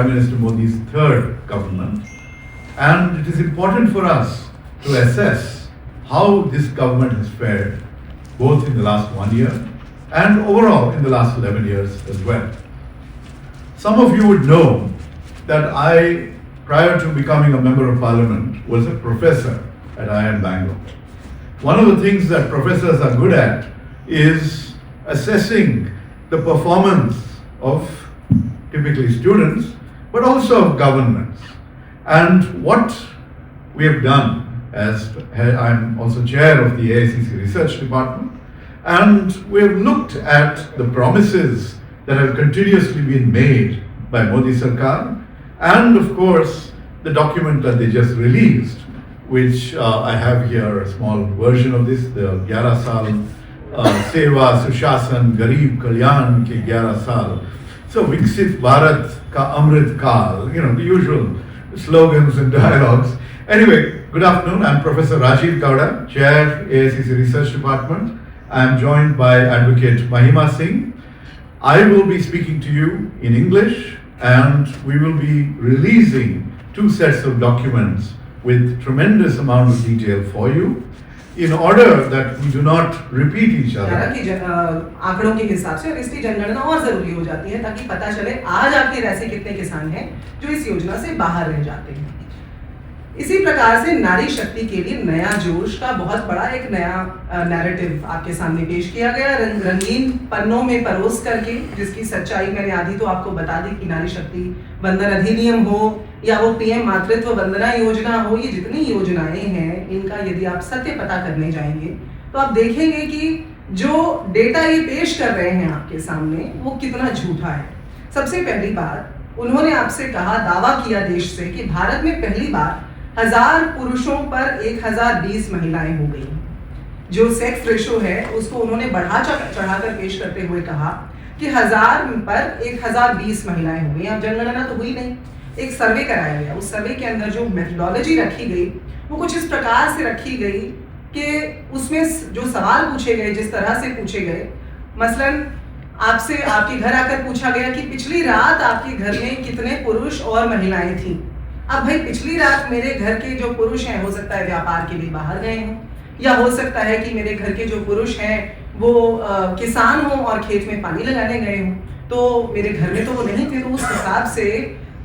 Prime Minister Modi's third government, and it is important for us to assess how this government has fared both in the last 1 year and overall in the last 11 years as well. Some of you would know that I, prior to becoming a member of parliament, was a professor at IIM Bangalore. One of the things that professors are good at is assessing the performance of typically students, but also of governments. And what we have done, as I'm also chair of the AICC Research Department, and we have looked at the promises that have continuously been made by Modi Sarkar, and of course the document that they just released, which I have here a small version of this, the 11 Saal Seva Sushasan Garib Kalyan ke 11 Saal. So Viksit Bharat ka Amrit Kal, the usual slogans and dialogues. Anyway, good afternoon. I'm Professor Rajiv Gowda, Chair, AICC Research Department. I'm joined by Advocate Mahima Singh. I will be speaking to you in English, and we will be releasing 2 sets of documents with tremendous amount of detail for you, in order that we do not repeat each other. आंकड़ों के हिसाब से और इसकी जनगणना और जरूरी हो जाती है ताकि पता चले आज आखिर ऐसे कितने किसान हैं जो इस योजना से बाहर रह जाते हैं। इसी प्रकार से नारी शक्ति के लिए नया जोश का बहुत बड़ा एक नया नैरेटिव आपके सामने पेश किया गया, रंगीन पन्नों में परोस करके, जिसकी सच्चाई मैंने आधी तो आपको बता दी कि नारी शक्ति वंदन अधिनियम हो या वो पीएम मातृत्व वंदना योजना हो, ये जितनी योजनाएं हैं इनका यदि आप सत्य पता करने जाएंगे तो आप देखेंगे कि जो डेटा ये पेश कर रहे हैं आपके सामने वो कितना झूठा है। सबसे पहली बात, उन्होंने आपसे कहा, दावा किया देश से कि भारत में पहली बार 1000 पुरुषों पर 1020 महिलाएं हो गई। जो सेक्स रेशो है उसको उन्होंने बढ़ा चढ़ाकर पेश करते हुए कहा कि 1000 पर 1020 महिलाएं हो गई। अब जनगणना तो हुई नहीं, एक सर्वे कराया गया। उस सर्वे के अंदर जो मेथोडोलॉजी रखी गई वो कुछ इस प्रकार से रखी गई कि उसमें जो सवाल पूछे गए, जिस तरह से पूछे गए, मसलन आपसे आपके घर आकर पूछा गया कि पिछली रात आपके घर में कितने पुरुष और महिलाएं थीं। अब भाई पिछली रात मेरे घर के जो पुरुष हैं हो सकता है व्यापार के लिए बाहर गए हों, या हो सकता है कि मेरे घर के जो पुरुष हैं वो किसान हों और खेत में पानी लगाने गए हों, तो मेरे घर में तो वो नहीं थे। तो उस हिसाब से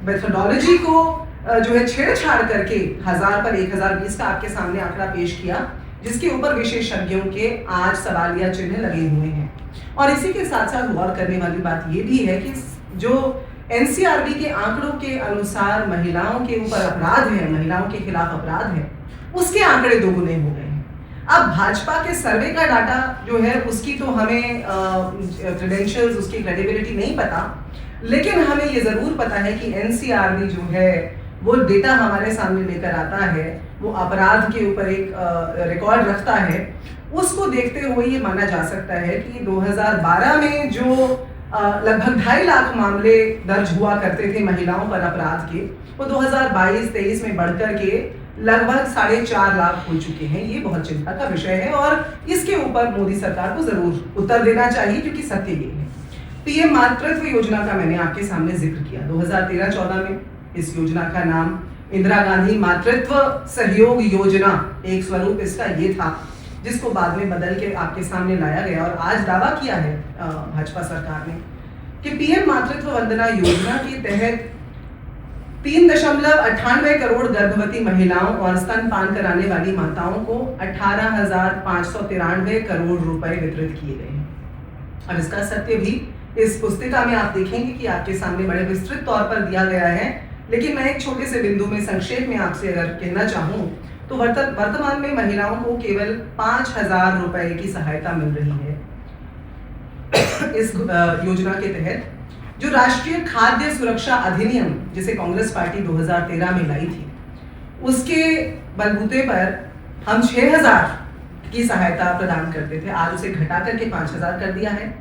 मेथोडोलॉजी को जो है छेड़छाड़ करके 1000 पर 1020 का आपके सामने आंकड़ा पेश किया, जिसके ऊपर विशेषज्ञों के आज सवालिया चिन्ह लगे हुए हैं। और इसी के साथ साथ गौर करने वाली बात ये भी है कि जो एनसीआरबी के आंकड़ों के अनुसार महिलाओं के ऊपर अपराध है, महिलाओं के खिलाफ अपराध है, उसके आंकड़े दोगुने हो गए हैं। अब भाजपा के सर्वे का डाटा जो है उसकी तो हमें क्रेडेंशियल्स, उसकी क्रेडिबिलिटी नहीं पता, लेकिन हमें ये जरूर पता है कि एनसीआरबी जो है वो डेटा हमारे सामने लेकर आता है, वो अपराध के ऊपर एक रिकॉर्ड रखता है। उसको देखते हुए ये माना जा सकता है कि 2012 में जो लगभग 2.5 लाख मामले दर्ज हुआ करते थे महिलाओं पर अपराध के, वो 2022-23 में बढ़कर के लगभग 4.5 लाख हो चुके हैं। ये बहुत चिंता का विषय है और इसके ऊपर मोदी सरकार को जरूर उत्तर देना चाहिए, क्योंकि सत्य ये है। पीएम मातृत्व योजना का मैंने आपके सामने जिक्र किया। 2013-14 में इस योजना का नाम इंदिरा गांधी मातृत्व सहयोग योजना, एक स्वरूप इसका ये था, जिसको बाद में बदल के आपके सामने लाया गया। और आज दावा किया है भाजपा सरकार ने कि पीएम मातृत्व वंदना योजना के तहत 3.98 करोड़ गर्भवती महिलाओं और स्तनपान कराने वाली माताओं को 18,593 करोड़ रुपए वितरित किए गए हैं। अब इसका सत्य भी इस पुस्तिका में आप देखेंगे कि आपके सामने बड़े विस्तृत तौर पर दिया गया है, लेकिन मैं एक छोटे से बिंदु में संक्षेप में आपसे अगर कहना चाहूँ तो वर्तमान में महिलाओं को केवल 5,000 रुपए की सहायता मिल रही है। इस योजना के तहत जो राष्ट्रीय खाद्य सुरक्षा अधिनियम, जिसे कांग्रेस पार्टी 2013 में लाई थी, उसके बलबूते पर हम 6,000 की सहायता प्रदान करते थे, आज उसे घटा करके 5,000 कर दिया है।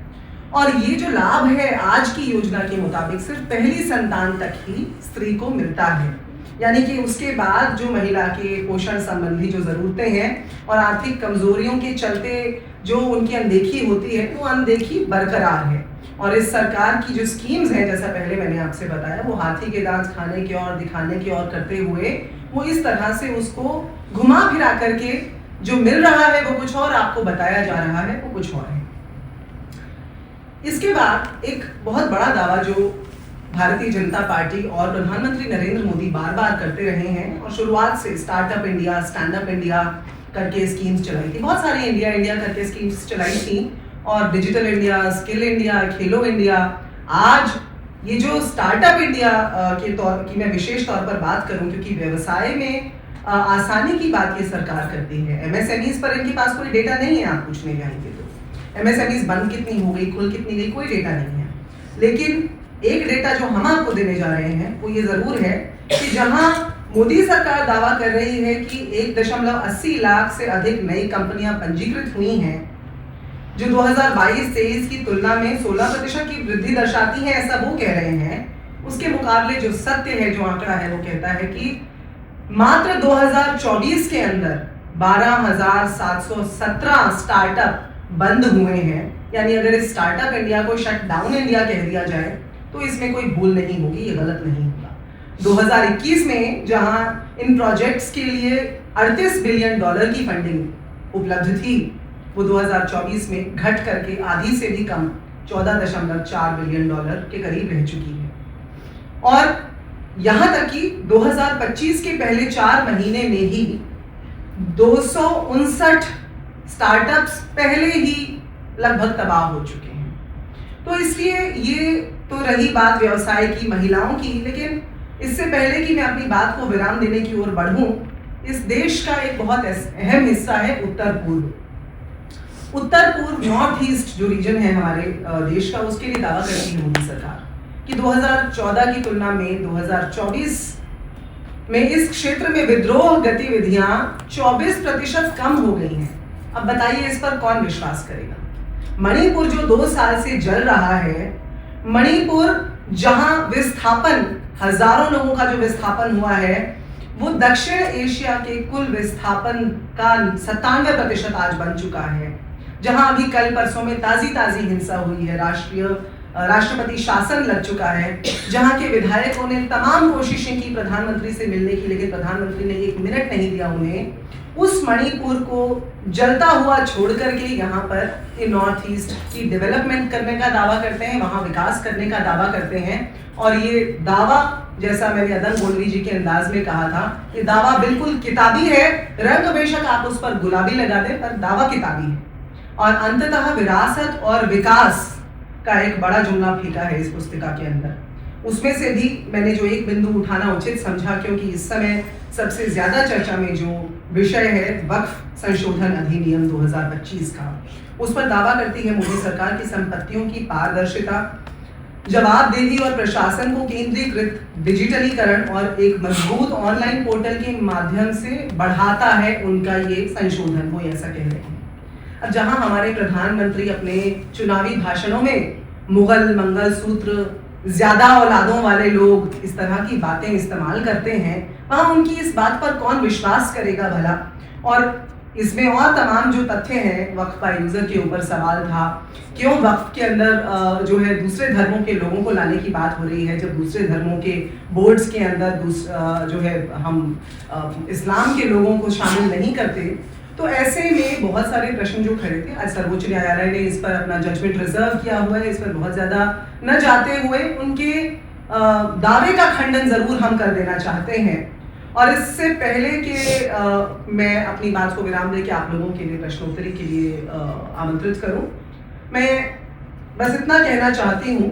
और ये जो लाभ है आज की योजना के मुताबिक सिर्फ पहली संतान तक ही स्त्री को मिलता है, यानी कि उसके बाद जो महिला के पोषण संबंधी जो जरूरतें हैं और आर्थिक कमजोरियों के चलते जो उनकी अनदेखी होती है वो अनदेखी बरकरार है। और इस सरकार की जो स्कीम्स हैं, जैसा पहले मैंने आपसे बताया, वो हाथी के दांत खाने की और दिखाने की और करते हुए वो इस तरह से उसको घुमा फिरा करके जो मिल रहा है वो कुछ और, आपको बताया जा रहा है वो कुछ और है। इसके बाद एक बहुत बड़ा दावा जो भारतीय जनता पार्टी और प्रधानमंत्री नरेंद्र मोदी बार बार करते रहे हैं, और शुरुआत से startup India, stand up India करके स्कीम्स चलाई थी, बहुत सारी इंडिया इंडिया करके स्कीम्स चलाई थी, और डिजिटल इंडिया, स्किल इंडिया, खेलो इंडिया। आज ये जो स्टार्टअप इंडिया के तौर की मैं विशेष तौर पर बात करूं, क्योंकि व्यवसाय में आसानी की बात ये सरकार करती है। एमएसएमईज पर इनके पास कोई डेटा नहीं है, आप पूछने जाएंगे तो एमएसएमईज बंद कितनी हो गई, खुल कितनी गई, कोई डेटा नहीं है। लेकिन एक डेटा जो हम आपको देने जा रहे हैं वो ये जरूर है कि जहां मोदी सरकार दावा कर रही है कि 1.80 लाख से अधिक नई कंपनियां पंजीकृत हुई हैं, जो 2022-23 की तुलना में 16% की वृद्धि दर्शाती है, ऐसा वो कह रहे हैं। उसके मुकाबले जो सत्य है, जो आंकड़ा है, वो कहता है कि मात्र 2024 के अंदर 12,717 स्टार्टअप बंद हुए हैं। यानी अगर इस स्टार्टअप इंडिया को शट डाउन इंडिया कह दिया जाए तो इसमें कोई भूल नहीं होगी, ये गलत नहीं होगा। 2021 में जहां इन प्रोजेक्ट्स के लिए $38 बिलियन की फंडिंग उपलब्ध थी, वो 2024 में घट करके आधी से भी कम $14.4 बिलियन के करीब रह चुकी है। और यहां तक कि 2025 के पहले 4 महीने में ही 259 स्टार्टअप्स पहले ही लगभग तबाह हो चुके हैं। तो इसलिए ये तो रही बात व्यवसाय की, महिलाओं की, लेकिन इससे पहले कि मैं अपनी बात को विराम देने की ओर बढ़ूं, इस देश का एक बहुत अहम हिस्सा है उत्तर पूर्व। उत्तर पूर्व, नॉर्थ ईस्ट जो रीजन है हमारे देश का, उसके लिए दावा करती है मोदी सरकार कि 2014 की तुलना में 2024 में इस क्षेत्र में विद्रोह गतिविधियां 24% कम हो गई हैं। अब बताइए इस पर कौन विश्वास करेगा? मणिपुर जो 2 साल से जल रहा है, मणिपुर जहां विस्थापन, हजारों लोगों का जो विस्थापन हुआ है, वो दक्षिण एशिया के कुल विस्थापन का 97% आज बन चुका है। जहां अभी कल परसों में ताजी हिंसा हुई है, राष्ट्रपति शासन लग चुका है, जहां के विधायकों ने तमाम कोशिशें की प्रधानमंत्री से मिलने की, लेकिन प्रधानमंत्री ने 1 मिनट नहीं दिया उन्हें। उस मणिपुर को जलता हुआ छोड़ करके यहाँ पर नॉर्थ ईस्ट की डेवलपमेंट करने का दावा करते हैं, वहां विकास करने का दावा करते हैं। और ये दावा, जैसा मैंने अदन गोलवी जी के अंदाज में कहा था, ये दावा बिल्कुल किताबी है। रंग बेशक आप उस पर गुलाबी लगा दें, पर दावा किताबी है। और अंततः विरासत और विकास का एक बड़ा जुमला फेंका है इस पुस्तिका के अंदर। उसमें से भी मैंने जो एक बिंदु उठाना उचित समझा, क्योंकि इस समय सबसे ज्यादा चर्चा में जो विषय है वक्फ संशोधन अधिनियम 2025 का, उस पर दावा करती है मोदी सरकार की संपत्तियों की पारदर्शिता, जवाबदेही और प्रशासन को केंद्रीकृत डिजिटलीकरण और एक मजबूत ऑनलाइन पोर्टल के माध्यम से बढ़ाता है उनका ये संशोधन, वो ऐसा कह रहे हैं। अब जहां हमारे प्रधानमंत्री अपने चुनावी भाषणों में मुगल मंगलसूत्र, ज्यादा औलादों वाले लोग, इस तरह की बातें इस्तेमाल करते हैं, वहां उनकी इस बात पर कौन विश्वास करेगा भला? और इसमें और तमाम जो तथ्य हैं, वक्फ का यूजर के ऊपर सवाल था, क्यों वक्फ के अंदर जो है दूसरे धर्मों के लोगों को लाने की बात हो रही है, जब दूसरे धर्मों के बोर्ड्स के अंदर जो है हम इस्लाम के लोगों को शामिल नहीं करते। तो ऐसे में बहुत सारे प्रश्न जो खड़े थे, आज सर्वोच्च न्यायालय ने इस पर अपना जजमेंट रिजर्व किया हुआ है। इस पर बहुत ज्यादा न जाते हुए उनके दावे का खंडन जरूर हम कर देना चाहते हैं। और इससे पहले कि मैं अपनी बात को विराम देके आप लोगों के लिए प्रश्नोत्तरी के लिए आमंत्रित करूं, मैं बस इतना कहना चाहती हूं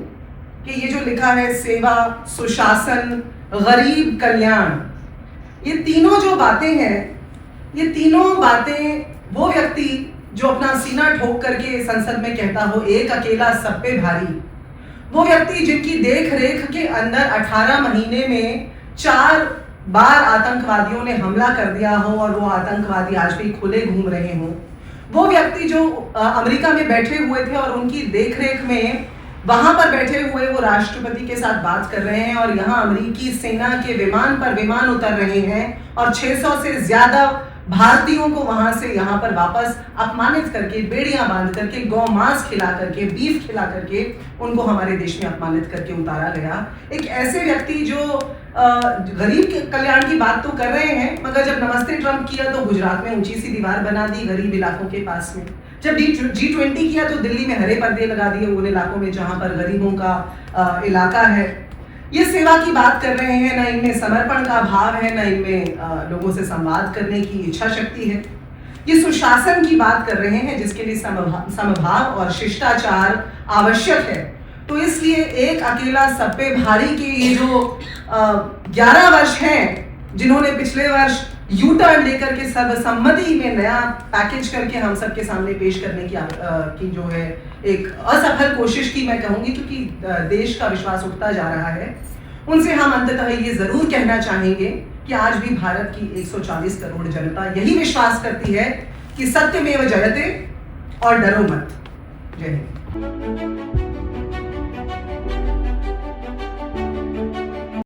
कि ये जो लिखा है सेवा, सुशासन, गरीब कल्याण, ये तीनों जो बातें हैं, ये तीनों बातें वो व्यक्ति जो अपना सीना ठोक करके संसद में कहता हो एक अकेला सब पे भारी, वो व्यक्ति जिनकी देख रेख के अंदर 18 महीने में 4 बार आतंकवादियों ने हमला कर दिया हो और वो आतंकवादी आज भी खुले घूम रहे हो, वो व्यक्ति जो अमेरिका में बैठे हुए थे और उनकी देखरेख में वहां पर बैठे हुए वो राष्ट्रपति के साथ बात कर रहे हैं, और यहाँ अमेरिकी सेना के विमान पर विमान उतर रहे हैं और 600 से ज्यादा भारतीयों को वहां से यहाँ पर वापस अपमानित करके, बेड़ियां बांध करके, गौ मांस खिला करके, बीफ खिला करके उनको हमारे देश में अपमानित करके उतारा गया। एक ऐसे व्यक्ति जो गरीब के कल्याण की बात तो कर रहे हैं, मगर जब नमस्ते ट्रंप किया तो गुजरात में ऊंची सी दीवार बना दी गरीब इलाकों के पास में। जब G20 किया तो दिल्ली में हरे पर्दे लगा दिए उन इलाकों में जहां पर गरीबों का इलाका है। ये सेवा की बात कर रहे हैं, ना इनमें समर्पण का भाव है, ना इनमें लोगों से संवाद करने की इच्छा शक्ति है। ये सुशासन की बात कर रहे हैं जिसके लिए समभाव और शिष्टाचार आवश्यक है। तो इसलिए एक अकेला सब पे भारी के ये जो 11 वर्ष हैं, जिन्होंने पिछले वर्ष यू टर्न लेकर के सर्वसम्मति में नया पैकेज करके हम सबके सामने पेश करने की जो है एक असफल कोशिश की मैं कहूंगी, क्योंकि देश का विश्वास उठता जा रहा है, उनसे हम अंततः ये जरूर कहना चाहेंगे कि आज भी भारत की 140 करोड़ जनता यही विश्वास करती है कि सत्यमेव जयते और डरो मत। जय हिंद।